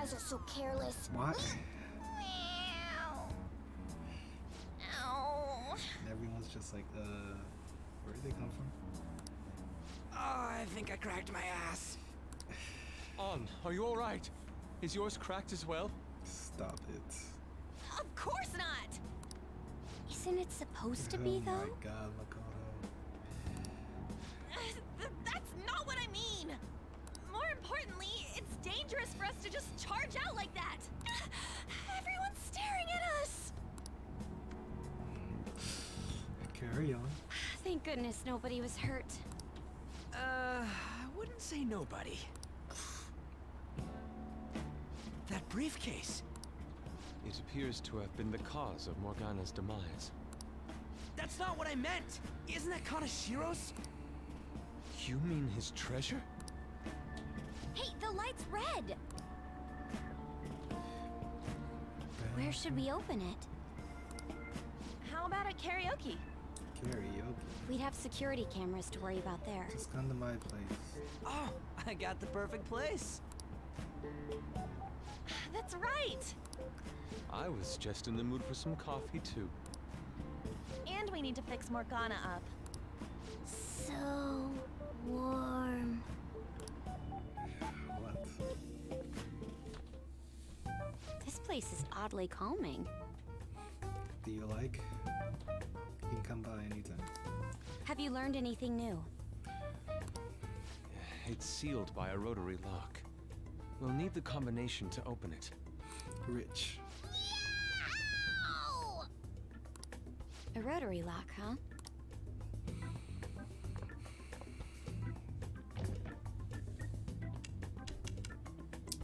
guys are so careless. What? Meow. Ow. And everyone's just like, where did they come from? Oh, I think I cracked my ass. On, are you alright? Is yours cracked as well? Stop it. Of course not. Isn't it supposed to be, Oh though? my god, Makoto. That's not what I mean. More importantly, it's dangerous for us to just charge out like that. Everyone's staring at us. Carry on. Thank goodness nobody was hurt. I wouldn't say nobody. That briefcase. It appears to have been the cause of Morgana's demise. That's not what I meant. Isn't that Kanashiro's? You mean his treasure? Hey, the light's red! Where should we open it? How about at karaoke? Karaoke. We'd have security cameras to worry about there. Just come to my place. Oh, I got the perfect place. That's right. I was just in the mood for some coffee too. And we need to fix Morgana up. So warm. What? This place is oddly calming. Do you like? You can come by anytime. Have you learned anything new? It's sealed by a rotary lock. We'll need the combination to open it. Rich. Ow! A rotary lock, huh?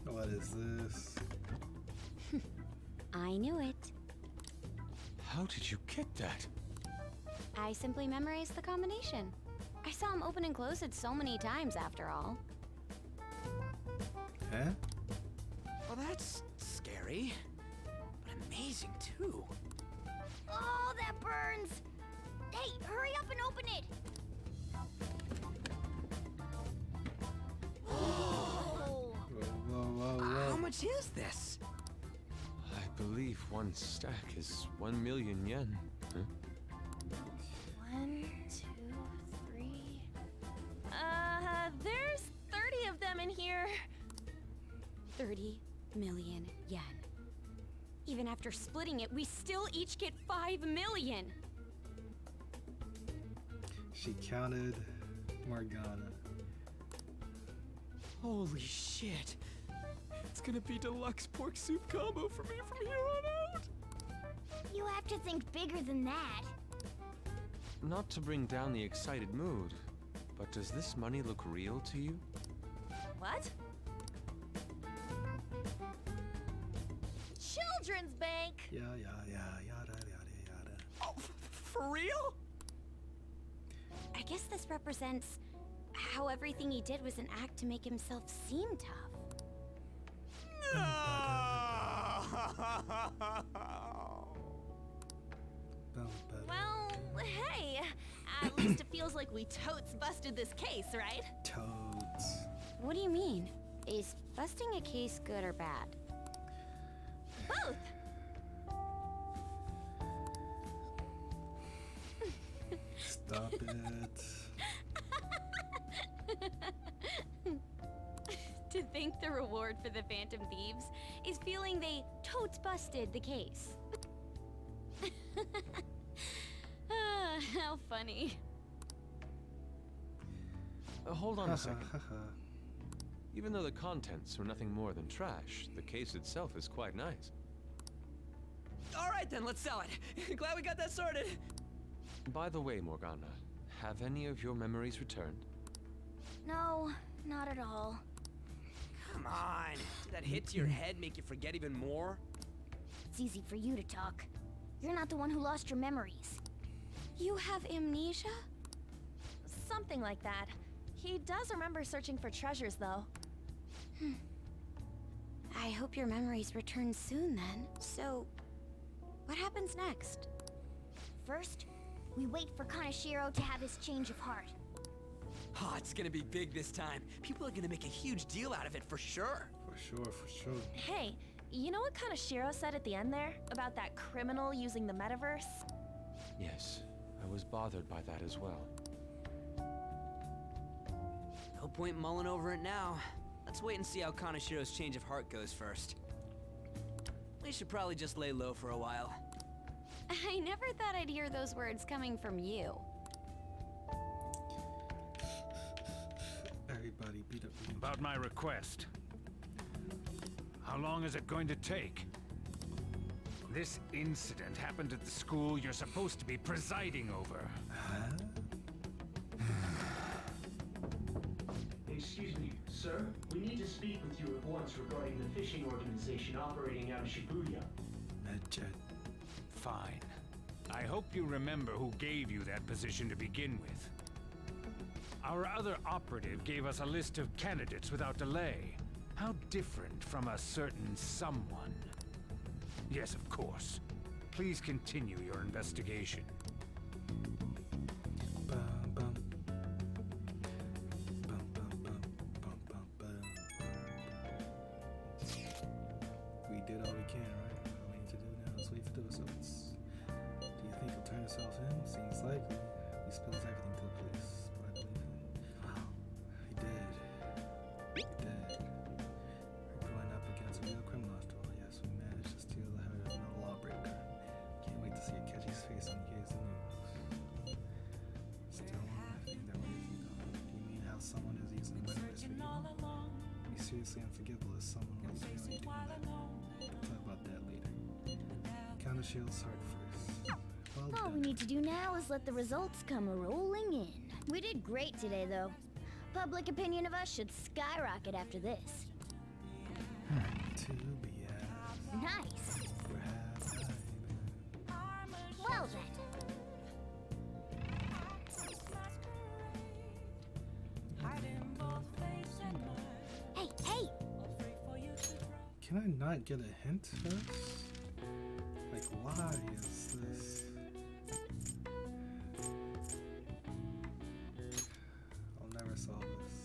What is this? I knew it. How did you get that? I simply memorized the combination. I saw him open and close it so many times after all. Huh? Well, that's scary, but amazing too. Oh, that burns. Hey, hurry up and open it. Oh. Whoa. How much is this? I believe one stack is 1 million yen. Huh? 1, 2, 3. There's 30 of them in here. 30 million yen. Even after splitting it, we still each get 5 million. She counted Morgana. Holy shit. It's gonna be deluxe pork soup combo for me from here on out. You have to think bigger than that. Not to bring down the excited mood, but does this money look real to you? What? Children's bank. Yada yada. Oh, for real? I guess this represents how everything he did was an act to make himself seem tough. Well, hey, at least it feels like we totes busted this case, right? Toads. What do you mean? Is busting a case good or bad? Both. Stop it. To think the reward for the Phantom Thieves is feeling they totes busted the case. How funny. Hold on a second. Even though the contents are nothing more than trash, the case itself is quite nice. All right then, let's sell it. Glad we got that sorted. By the way, Morgana, have any of your memories returned? No, not at all. Come on. Did that hit to your head make you forget even more? It's easy for you to talk. You're not the one who lost your memories. You have amnesia? Something like that. He does remember searching for treasures, though. I hope your memories return soon then. So, what happens next? First, we wait for Kanashiro to have his change of heart. Oh, it's gonna be big this time. People are gonna make a huge deal out of it for sure. For sure, for sure. Hey, you know what Kaneshiro said at the end there? About that criminal using the metaverse? Yes, I was bothered by that as well. No point mulling over it now. Let's wait and see how Kaneshiro's change of heart goes first. We should probably just lay low for a while. I never thought I'd hear those words coming from you. Everybody beat up me. About my request. How long is it going to take? This incident happened at the school you're supposed to be presiding over. Huh? Excuse me, sir. We need to speak with you at once regarding the fishing organization operating out of Shibuya. Medjet. Fine. I hope you remember who gave you that position to begin with. Our other operative gave us a list of candidates without delay. How different from a certain someone. Yes, of course. Please continue your investigation. Bum, bum. Bum, bum, bum, bum, bum, bum. We did all we can, right? All we need to do now is wait for the results. Do you think he'll turn himself in? Seems likely. He spills everything to the police, but I believe him. He did. He did. We're going up against a real criminal after all. Yes, we managed to steal the heart of a lawbreaker. Can't wait to see Akechi's face when he hears the news. Still one thing that worries me though. Do you mean how someone is using the metaverse for evil? Be seriously unforgivable if someone was really doing that. We'll talk about that later. Kaneshio's heart first. Well All we done. need to do now is let the results come rolling in. We did great today, though. Public opinion of us should skyrocket after this. To be as Nice. where have I been? Well then. Hey, hey! Can I not get a hint first? Like, why is this? I'll never solve this.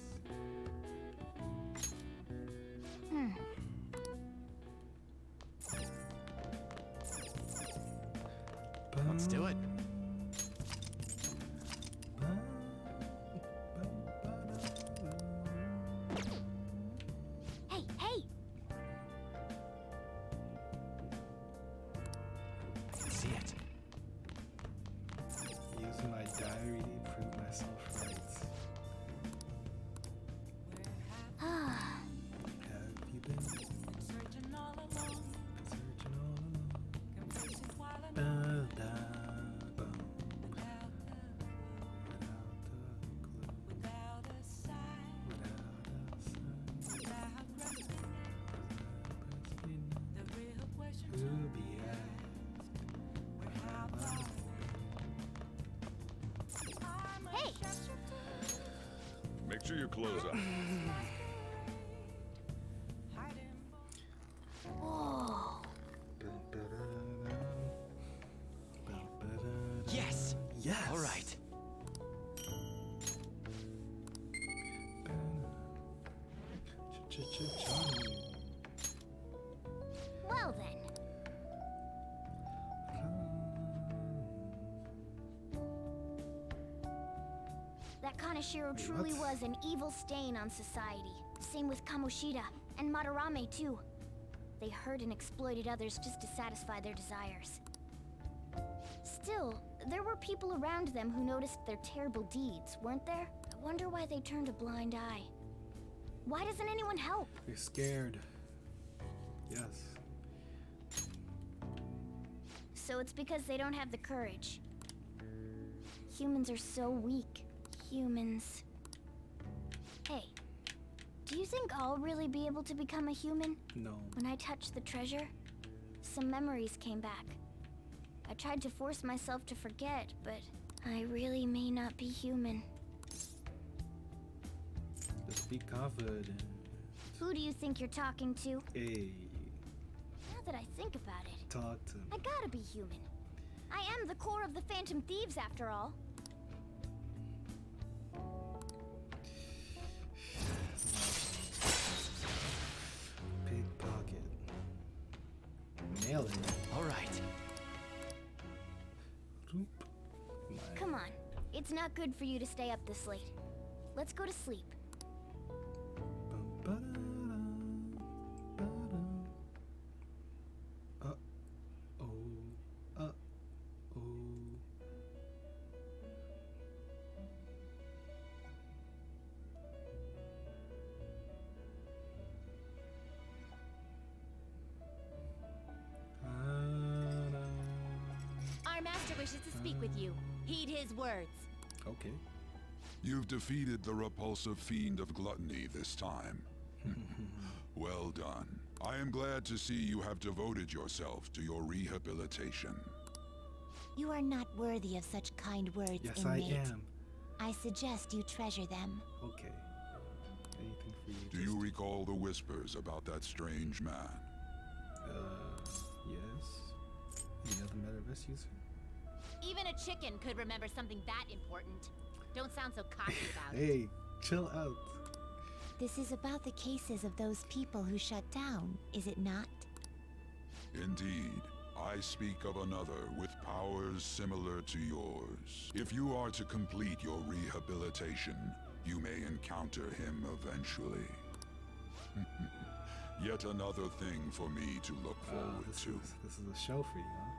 Let's do it. Hey, hey! See it. Using my diary to prove myself right. Have you been searching all along? Ba-da-bum. Without a clue. Without a sign. To be asked. Where have I Hey! Make sure your clothes up. Whoa! Yes. Yes. All right. Charming. Well then. That Kaneshiro truly what? was an evil stain on society. Same with Kamoshida and Madarame too. They hurt and exploited others just to satisfy their desires. Still, there were people around them who noticed their terrible deeds, weren't there? I wonder why they turned a blind eye. Why doesn't anyone help? You're scared. Yes. So it's because they don't have the courage. Humans are so weak. Humans. Hey, do you think I'll really be able to become a human? No. When I touched the treasure, some memories came back. I tried to force myself to forget, but I really may not be human. Just be confident. Who do you think you're talking to? Hey, Now that I think about it, talk to me. I gotta be human. I am the core of the Phantom Thieves, after all. It's not good for you to stay up this late. Let's go to sleep. Our master wishes to speak with you. Heed his words. Okay. You've defeated the repulsive fiend of gluttony this time. Well done. I am glad to see you have devoted yourself to your rehabilitation. You are not worthy of such kind words, Yes, inmate. I am. I suggest you treasure them. Okay. Anything for you? Do you recall the whispers about that strange man? Yes. Any other Metaverse user? Even a chicken could remember something that important. Don't sound so cocky about it. Hey, chill out. This is about the cases of those people who shut down, is it not? Indeed. I speak of another with powers similar to yours. If you are to complete your rehabilitation, you may encounter him eventually. Yet another thing for me to look forward to. This is a show for you, huh?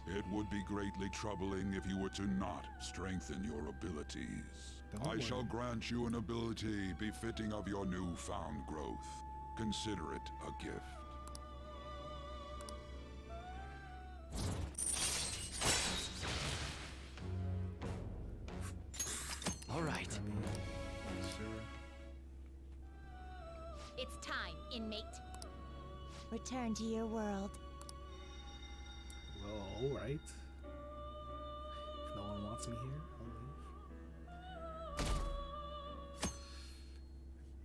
It would be greatly troubling if you were to not strengthen your abilities. Don't I shall worry. grant you an ability befitting of your newfound growth. Consider it a gift. All right. I mean, sure. It's time, inmate. Return to your world. Well, alright. If no one wants me here, I'll leave.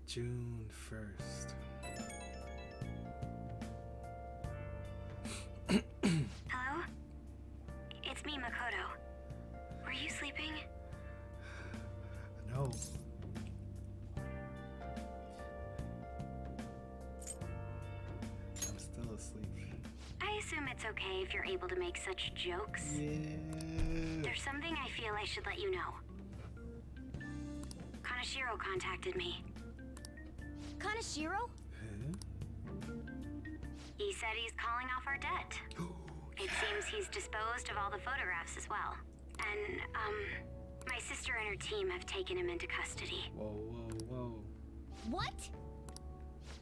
June 1st. Hello? It's me, Makoto. Were you sleeping? No. I'm still asleep. I assume it's okay if you're able to make such jokes. Yeah. There's something I feel I should let you know. Kanashiro contacted me. Kanashiro? Huh? He said he's calling off our debt. It seems he's disposed of all the photographs as well. And, my sister and her team have taken him into custody. Whoa, whoa, whoa. What?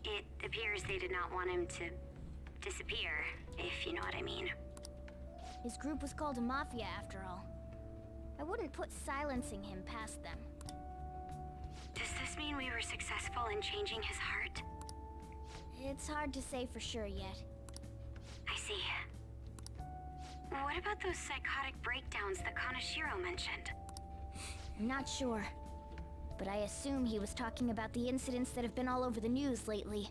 It appears they did not want him to disappear, if you know what I mean. His group was called a mafia after all. I wouldn't put silencing him past them. Does this mean we were successful in changing his heart? It's hard to say for sure yet. I see. What about those psychotic breakdowns that Kanashiro mentioned? I'm not sure. But I assume he was talking about the incidents that have been all over the news lately.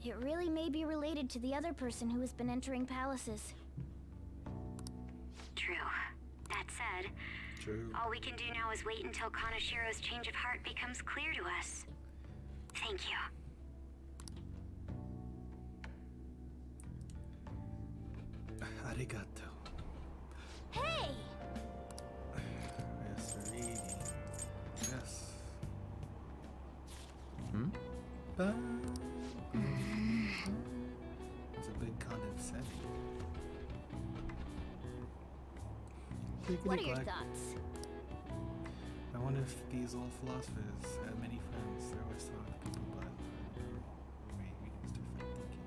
It really may be related to the other person who has been entering palaces. True. That said, True. all we can do now is wait until Kanashiro's change of heart becomes clear to us. Thank you. Arigato. Hey! Yes, reading. Yes. Hmm? It's a big condensate. What are your thoughts? I wonder if these old philosophers had many friends. They're always talking to people, but maybe it's different thinking.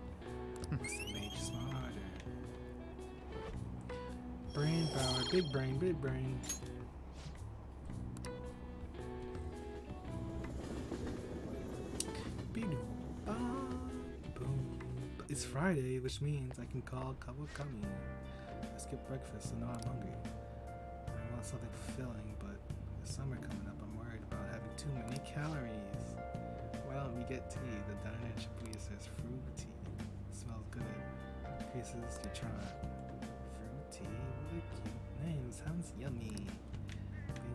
What's the mage smarter? Brain power, big brain, big brain. Boom. It's Friday, which means I can call Kawakami. I skipped breakfast, so now I'm hungry. I want something fulfilling, but with summer coming up, I'm worried about having too many calories. Well, we get tea. The diner in Shibuya says fruity. It smells good. Increases your charm. Fruity? What a cute name. Sounds yummy. Being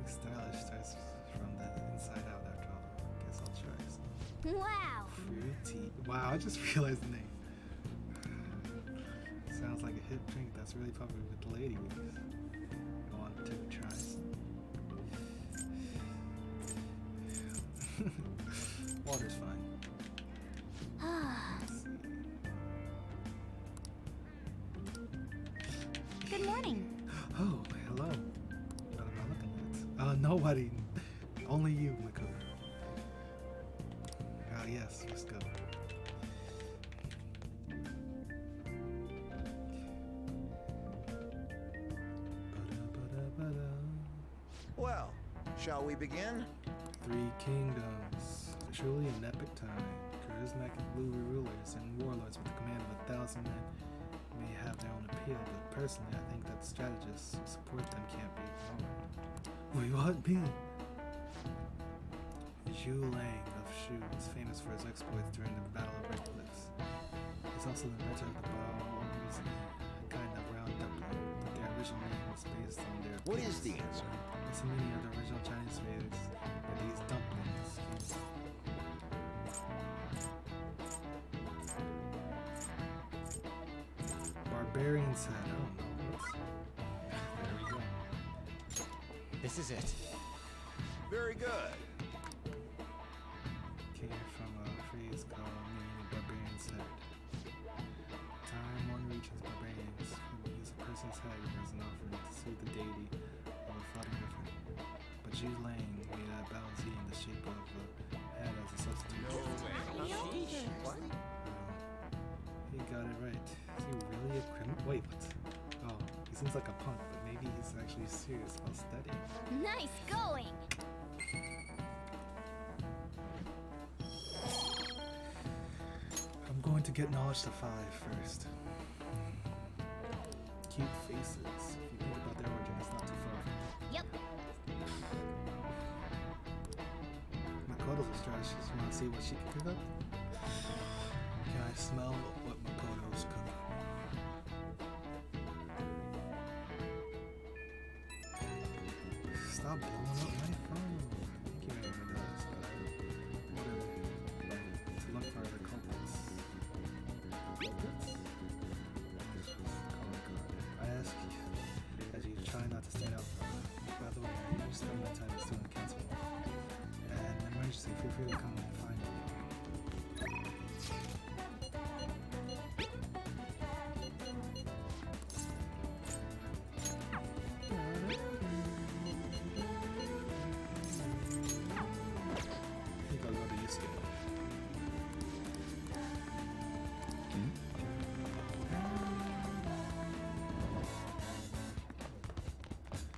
stylish starts from the inside out after all. Guess I'll try some. Wow! Fruity. Wow, I just realized the name. Sounds like a hip drink that's really popular with the ladies. Want to try some? Water's fine. Good morning. Oh, hello. What am I looking at? Nobody. Only you, Makoto. Yes, let's go. Well, shall we begin? Three kingdoms. Truly an epic time. Charismatic blue rulers and warlords with the command of 1,000 men may have their own appeal, but personally I think that strategists who support them can't be ignored. Wait, what? Me? Zhu Lang of Shu is famous for his exploits during the Battle of Red Cliffs. He's also the inventor of the bows, a kind of round dumpling, but their original name was based on their What appearance. is the answer? It's a meaning of the original Chinese phrase that these dumplings Barbarian's head, I don't know what's... There we go. This is it. Very good. Came from a phrase called meaning the barbarian's head. Time one reaches barbarians who use a person's head as an offering to soothe the deity of a floating river. But Zhu Lang made a bouncy in the shape of a head as a substitute. What? He got it right. Is he really a criminal? Wait, what? Oh, he seems like a punk, but maybe he's actually serious about studying. Nice going! I'm going to get knowledge to 5 first. Cute faces. If you think about their origin, it's not too far. Yep. Makoto's a strategist. Want to see what she can pick up? Can I smell what Makoto's cooking? Stop blowing up my phone. I think you never does, but whatever. To look for the culprits. Culprits? I ask you, as you try not to stand out. By the way, I usually spend my time still in the council. And in emergency, feel free to come and find me. I think I'll go to Yusuke.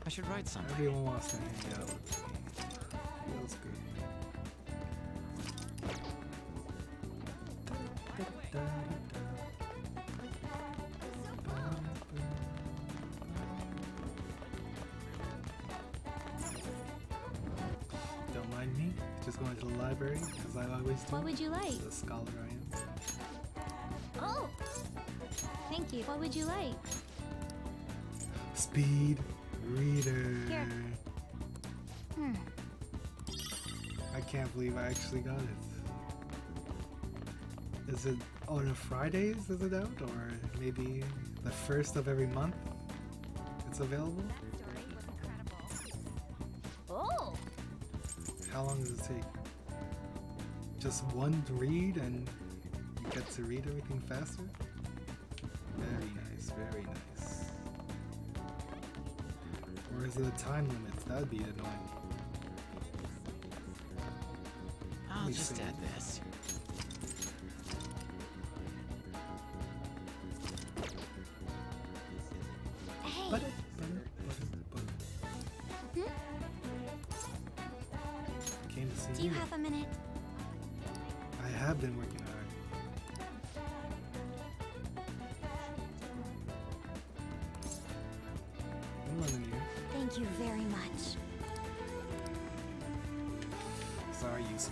I should write something. Everyone wants to hang out with me. Feels good. Don't mind me, just going to the library, as I always do. What would you like? As a scholar I am. Oh! Thank you. What would you like? Speed reader. Here. I can't believe I actually got it. Is it on a Fridays is it out? Or maybe the first of every month it's available? Oh! How long does it take? Just one read and you get to read everything faster? Very nice, very nice. Or is it a time limit? That'd be annoying. I'll me just see. add this. Hey! Butter. Came to see Do you have a minute? I have been working hard. I'm loving you. Thank you very much. Sorry, Yusuke.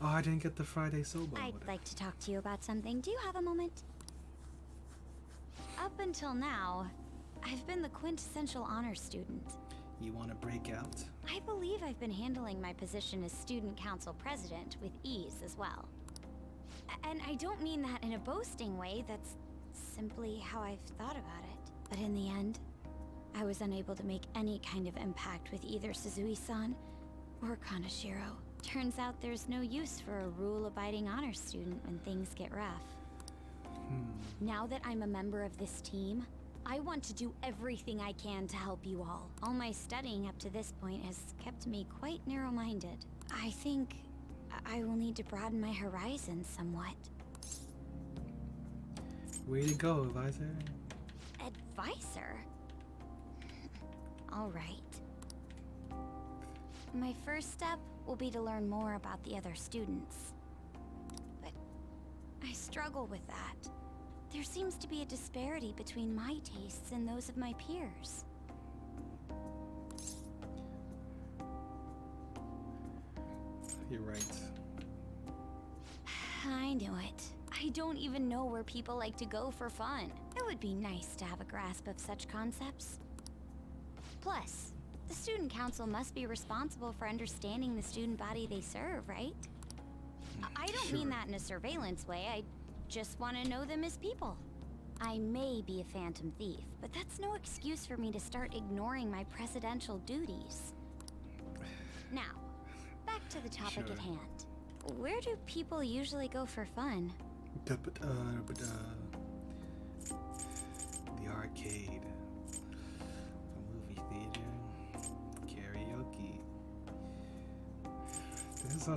Oh, I didn't get the Friday soba. I'd like to talk to you about something. Do you have a moment? Up until now, I've been the quintessential honor student. You want to break out? I believe I've been handling my position as student council president with ease as well. And I don't mean that in a boasting way, that's simply how I've thought about it. But in the end, I was unable to make any kind of impact with either Suzui-san Or Kanashiro. Turns out there's no use for a rule-abiding honor student when things get rough. Now that I'm a member of this team, I want to do everything I can to help you all. All my studying up to this point has kept me quite narrow-minded. I think I will need to broaden my horizons somewhat. Way to go, advisor. Advisor? All right. My first step will be to learn more about the other students. But I struggle with that. There seems to be a disparity between my tastes and those of my peers. You're right. I knew it. I don't even know where people like to go for fun. It would be nice to have a grasp of such concepts. Plus, the student council must be responsible for understanding the student body they serve, right? I don't mean that in a surveillance way. I just want to know them as people. I may be a phantom thief, but that's no excuse for me to start ignoring my presidential duties. Now, back to the topic at hand. Where do people usually go for fun? The arcade, the movie theater, karaoke. There's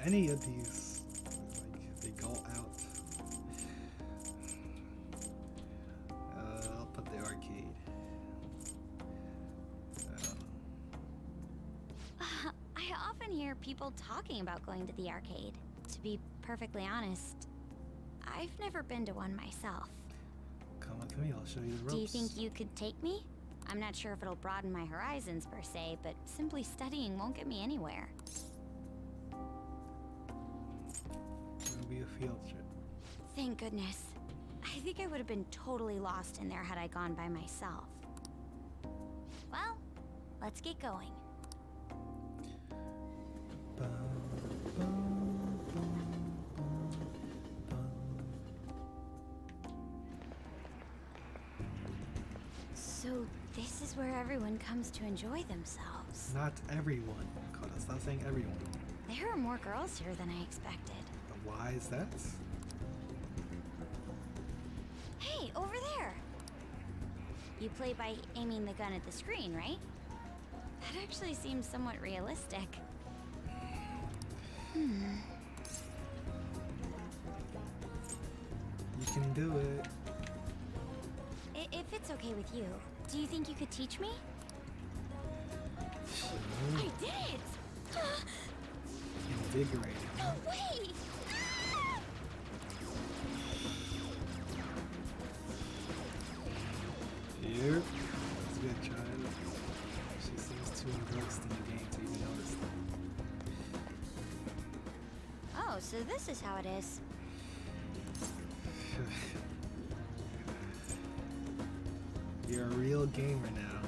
any of these, like, they go out. I'll put the arcade. I often hear people talking about going to the arcade. To be perfectly honest, I've never been to one myself. Come with me, I'll show you the ropes. Do you think you could take me? I'm not sure if it'll broaden my horizons per se, but simply studying won't get me anywhere. It'll be a field trip. Thank goodness. I think I would have been totally lost in there had I gone by myself. Well, let's get going. So this is where everyone comes to enjoy themselves. Not everyone. Stop saying everyone. There are more girls here than I expected. But why is that? Hey, over there! You play by aiming the gun at the screen, right? That actually seems somewhat realistic. You can do it. If it's okay with you, do you think you could teach me? Sure. I did it! Invigorating. No way! Yep. That's good, child. She seems too engrossed in the game to even notice that. Oh, so this is how it is. You're a real gamer now.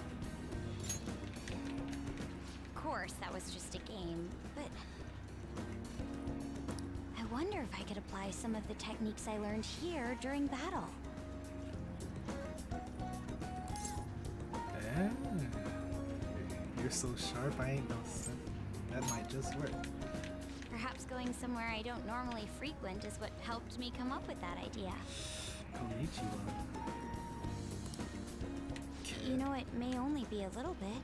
Of course, that was just a game, but I wonder if I could apply some of the techniques I learned here during battle. You're so sharp, I ain't no sin. That might just work. Perhaps going somewhere I don't normally frequent is what helped me come up with that idea. Konnichiwa. You know, it may only be a little bit,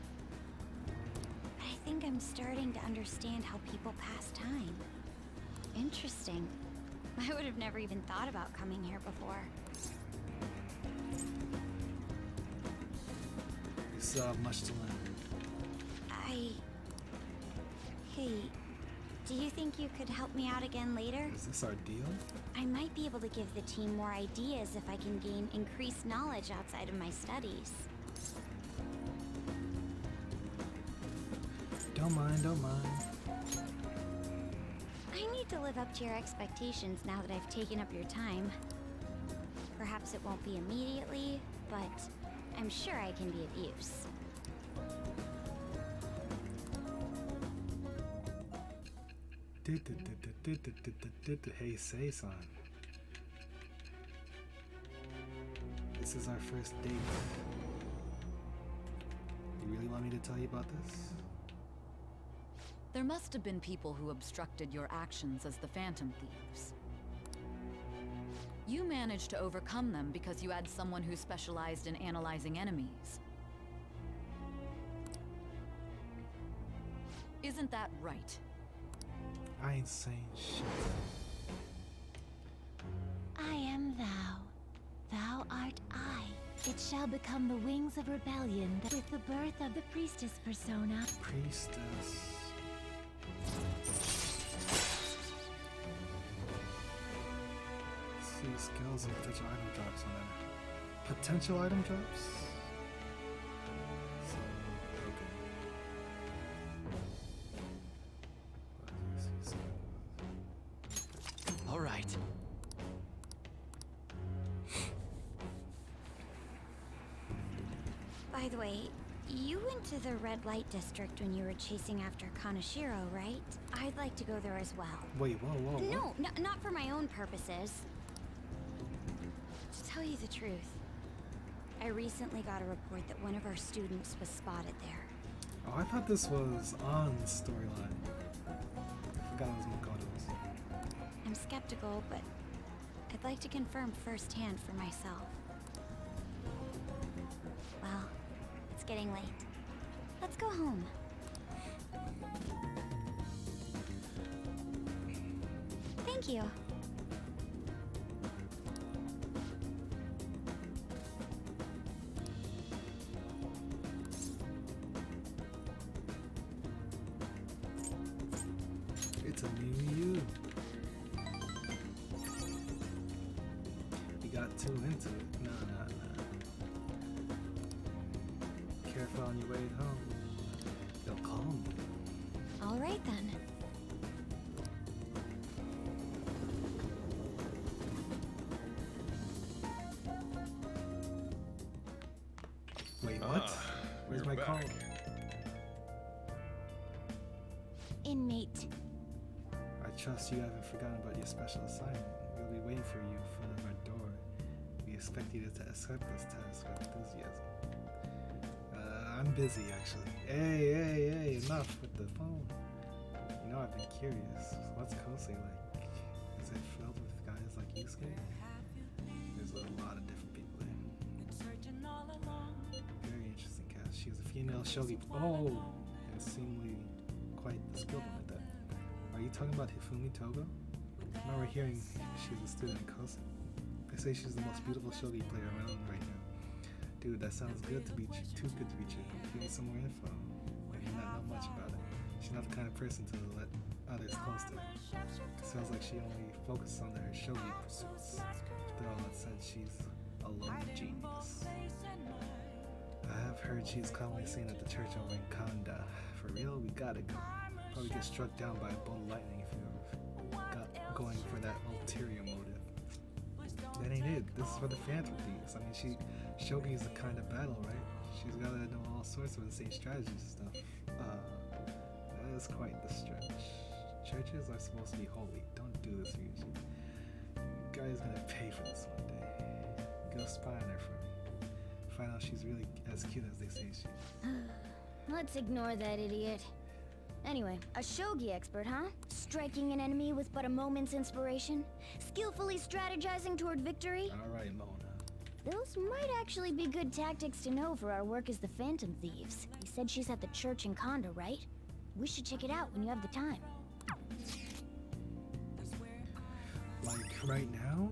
but I think I'm starting to understand how people pass time. Interesting. I would have never even thought about coming here before. You still have much to learn. Hey, do you think you could help me out again later? Is this our deal? I might be able to give the team more ideas if I can gain increased knowledge outside of my studies. Don't mind, don't mind. I need to live up to your expectations now that I've taken up your time. Perhaps it won't be immediately, but I'm sure I can be of use. Hey, Sei-san. This is our first date. You really want me to tell you about this? There must have been people who obstructed your actions as the Phantom Thieves. You managed to overcome them because you had someone who specialized in analyzing enemies. Isn't that right? I ain't saying shit. I am thou. Thou art I. It shall become the wings of rebellion that with the birth of the priestess persona. Priestess. See skills and potential item drops on there. Potential item drops? So, okay. All right. By the way, you went to the red light district when you were chasing after Kaneshiro, right? I'd like to go there as well. Wait, whoa. No, not for my own purposes. To tell you the truth, I recently got a report that one of our students was spotted there. Oh, I thought this was on storyline. I forgot it was Makoto's. I'm skeptical, but I'd like to confirm firsthand for myself. Well, it's getting late. Let's go home. Thank you. It's a new you. You got too into it. Nah. Careful on your way home. They'll call me. All right then. Wait, what? Where's my call? Inmate. I trust you haven't forgotten about your special assignment. We'll be waiting for you in front of our door. We expect you to accept this task with enthusiasm. I'm busy, actually. Hey, enough with the phone. You know, I've been curious. What's Kosei like? Is it filled with guys like Yusuke? There's a lot of different people there. Very interesting cast. She's a female shogi. Oh! And seemingly quite skilled one at that. Are you talking about Hifumi Togo? I remember hearing she's a student at Kosei. They say she's the most beautiful shogi player around right now. Dude, that sounds good to be too good to be true. Give me some more info. I do not know much about it. She's not the kind of person to let others close to her. Sounds like she only focuses on her shogi pursuits. After all that said, she's a lone genius. I have heard she's commonly seen at the church over in Kanda. For real, we gotta go. Probably get struck down by a bolt of lightning if you ever got going for that ulterior motive. That ain't it. This is for the Phantom Thieves. I mean, shogi is a kind of battle, right? She's gotta know all sorts of insane strategies and stuff. That is quite the stretch. Churches are supposed to be holy. Don't do this, Ryuji. You guys gonna pay for this one day. Go spy on her for me. Find out she's really as cute as they say she is. Let's ignore that idiot. Anyway, a shogi expert, huh? Striking an enemy with but a moment's inspiration? Skillfully strategizing toward victory? Alright, Mona. Those might actually be good tactics to know for our work as the Phantom Thieves. You said she's at the church in Kanda, right? We should check it out when you have the time. Like, right now?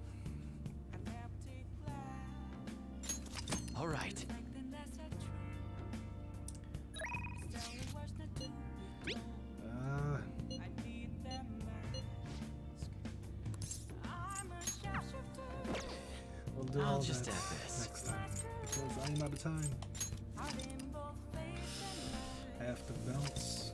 All right. We'll do I'll all just that add this. next time. Because I am out of time. I have to bounce.